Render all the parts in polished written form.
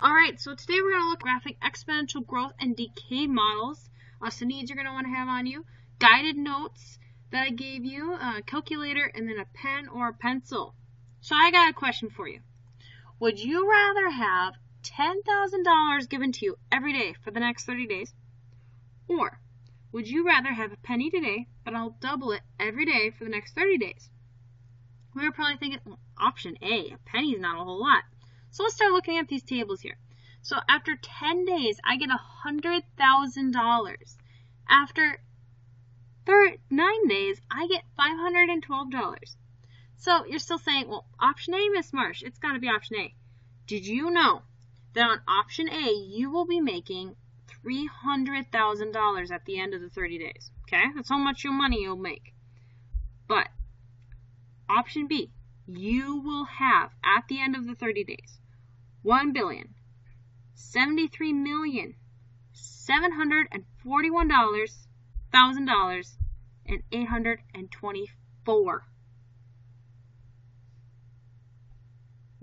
Alright, so today we're going to look at graphing exponential growth and decay models. Some needs you're going to want to have on you. Guided notes that I gave you, a calculator, and then a pen or a pencil. So I got a question for you. Would you rather have $10,000 given to you every day for the next 30 days? Or would you rather have a penny today, but I'll double it every day for the next 30 days? We were probably thinking, well, option A, a penny is not a whole lot. So let's start looking at these tables here. So after 10 days, I get $100,000. After 9 days, I get $512. So you're still saying, well, option A, Miss Marsh, it's got to be option A. Did you know that on option A, you will be making $300,000 at the end of the 30 days? Okay, that's how much your money you'll make. But option B, you will have at the end of the 30 days $1,073,741,824.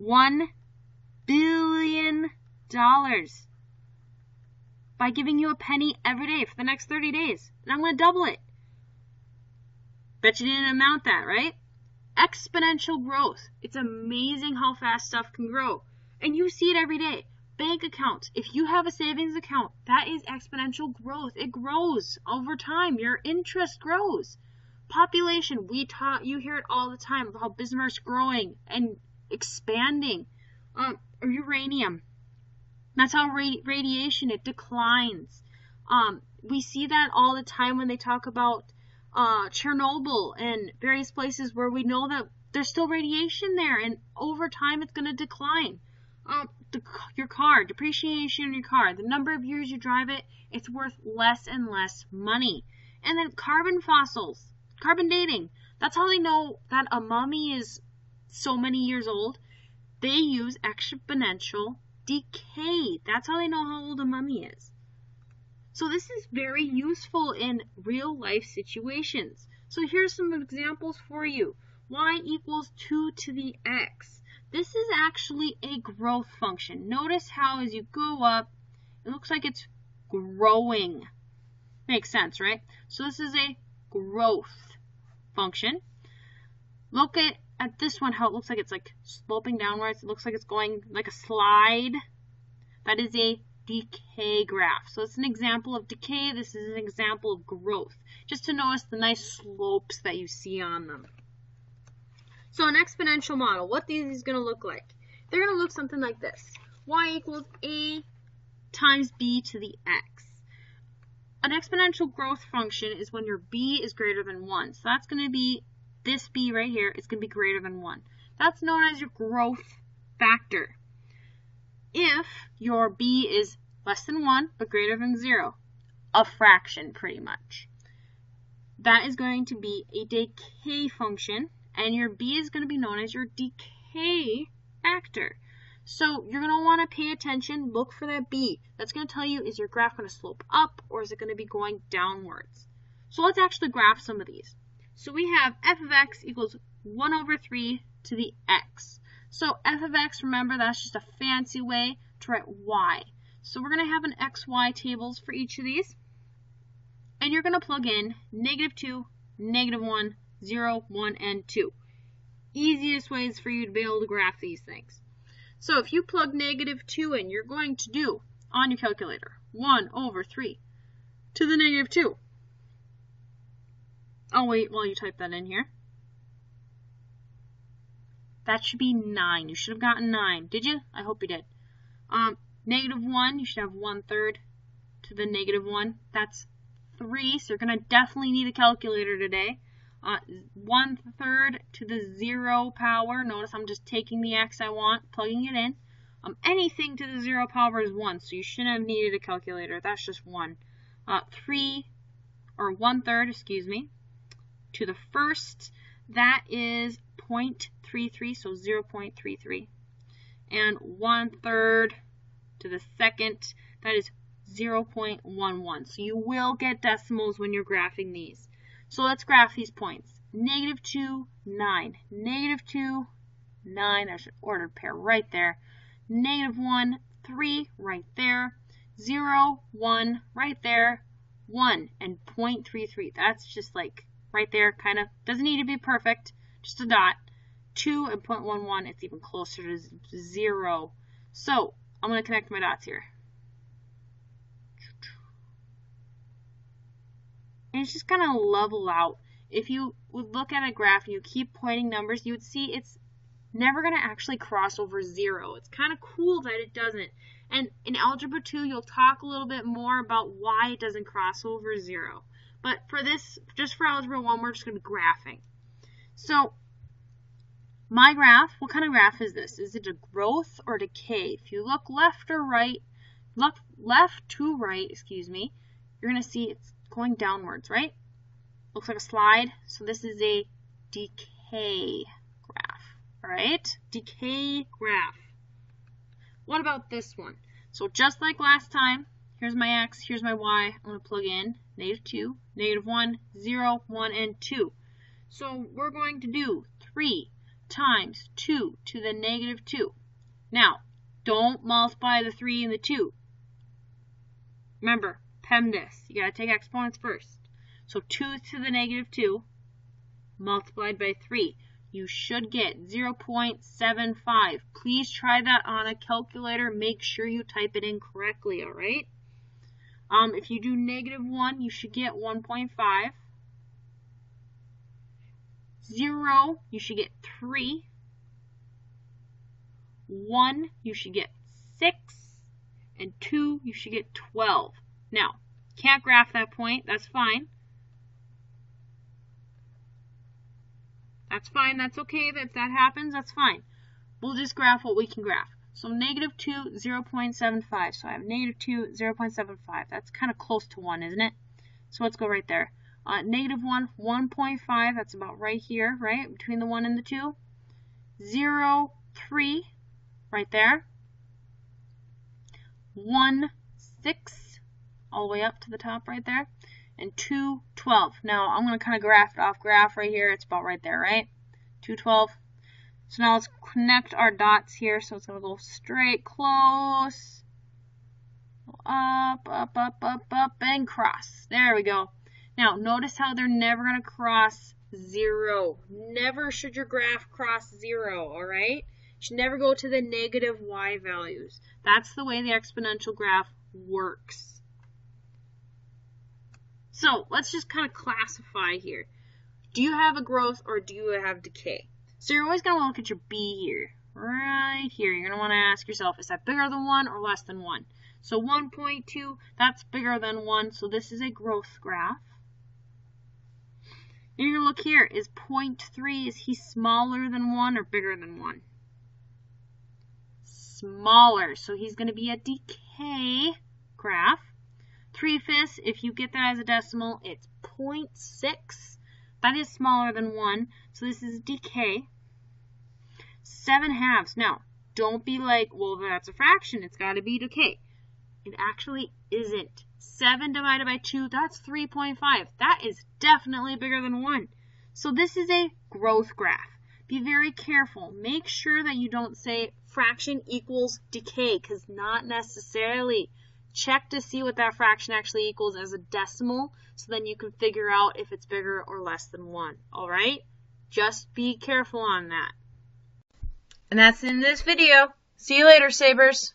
$1 billion by giving you a penny every day for the next 30 days. And I'm going to double it. Bet you didn't amount that, right? Exponential growth. It's amazing how fast stuff can grow. And you see it every day. Bank accounts. If you have a savings account, that is exponential growth. It grows over time. Your interest grows. Population. You hear it all the time about how Bismarck's growing and expanding. Or uranium. That's how radiation, it declines. We see that all the time when they talk about Chernobyl and various places where we know that there's still radiation there, and over time it's going to decline. Your car, depreciation in your car, the number of years you drive it, it's worth less and less money. And then carbon fossils, carbon dating. That's how they know that a mummy is so many years old. They use exponential decay. That's how they know how old a mummy is. So this is very useful in real life situations. So here's some examples for you. Y equals 2 to the x. This is actually a growth function. Notice how as you go up, it looks like it's growing. Makes sense, right? So this is a growth function. Look at this one, how it looks like it's like sloping downwards. It looks like it's going like a slide. That is a decay graph. So it's an example of decay. This is an example of growth. Just to notice the nice slopes that you see on them. So an exponential model, what these is going to look like? They're going to look something like this. Y equals A times B to the x. An exponential growth function is when your B is greater than 1. So that's going to be this B right here. It's going to be greater than 1. That's known as your growth factor. If your B is less than 1 but greater than 0, a fraction pretty much, that is going to be a decay function, and your B is going to be known as your decay factor. So you're going to want to pay attention, look for that B. That's going to tell you, is your graph going to slope up or is it going to be going downwards? So let's actually graph some of these. So we have f of x equals 1 over 3 to the x. So f of x, remember, that's just a fancy way to write y. So we're going to have an xy tables for each of these. And you're going to plug in -2, -1, 0, 1, and 2. Easiest ways for you to be able to graph these things. So if you plug -2 in, you're going to do, on your calculator, 1 over 3 to the -2. I'll wait while you type that in here. That should be 9. You should have gotten 9. Did you? I hope you did. -1, you should have 1/3 to the -1. That's 3, so you're going to definitely need a calculator today. 1/3 to the 0 power. Notice I'm just taking the x I want, plugging it in. Anything to the 0 power is 1, so you shouldn't have needed a calculator. That's just 1. 3, or 1/3, excuse me, to the first, that is 0.33, so 0.33. And 1/3 to the second, that is 0.11. So you will get decimals when you're graphing these. So let's graph these points. -2, 9. -2, 9. There's an ordered pair right there. -1, 3 right there, 0, 1 right there, 1, and 0.33. That's just like right there, kind of. Doesn't need to be perfect, just a dot. 2 and 0.11, it's even closer to 0. So I'm going to connect my dots here. And it's just going to level out. If you would look at a graph and you keep pointing numbers, you would see it's never going to actually cross over 0. It's kind of cool that it doesn't. And in Algebra 2, you'll talk a little bit more about why it doesn't cross over 0. But for this, just for Algebra 1, we're just going to be graphing. So my graph, what kind of graph is this? Is it a growth or decay? If you look left or right, look left to right, excuse me, you're going to see it's going downwards, right? Looks like a slide. So this is a decay graph, all right? Decay graph. What about this one? So just like last time, here's my x, here's my y. I'm going to plug in -2, -1, 0, 1, and 2. So we're going to do 3 times 2 to the -2. Now, don't multiply the 3 and the 2. Remember, PEMDAS. You got to take exponents first. So 2 to the -2 multiplied by 3. You should get 0.75. Please try that on a calculator. Make sure you type it in correctly, all right? If you do -1, you should get 1.5. 0, you should get 3. 1, you should get 6. And 2, you should get 12. Now, can't graph that point. That's fine. That's fine. That's okay. If that happens, that's fine. We'll just graph what we can graph. So -2, 0.75. So I have -2, 0.75. That's kind of close to 1, isn't it? So let's go right there. -1, 1.5. That's about right here, right? Between the 1 and the 2. 0, 3, right there. 1, 6, all the way up to the top right there. And 2, 12. Now I'm going to kind of graph it off graph right here. It's about right there, right? 2, 12. So now let's connect our dots here. So it's going to go straight, close, up, up, up, up, up, and cross. There we go. Now notice how they're never going to cross 0. Never should your graph cross 0, all right? You should never go to the negative y values. That's the way the exponential graph works. So let's just kind of classify here. Do you have a growth or do you have decay? So you're always going to look at your B here. Right here. You're going to want to ask yourself, is that bigger than 1 or less than 1? So 1.2, that's bigger than 1. So this is a growth graph. And you're going to look here. Is 0.3, is he smaller than 1 or bigger than 1? Smaller. So he's going to be a decay graph. 3/5, if you get that as a decimal, it's 0.6. That is smaller than 1. So this is decay. 7/2. Now, don't be like, well, that's a fraction. It's got to be decay. It actually isn't. 7 divided by 2, that's 3.5. That is definitely bigger than 1. So this is a growth graph. Be very careful. Make sure that you don't say fraction equals decay, because not necessarily. Check to see what that fraction actually equals as a decimal, so then you can figure out if it's bigger or less than 1. All right? Just be careful on that. And that's in this video. See you later, Sabers.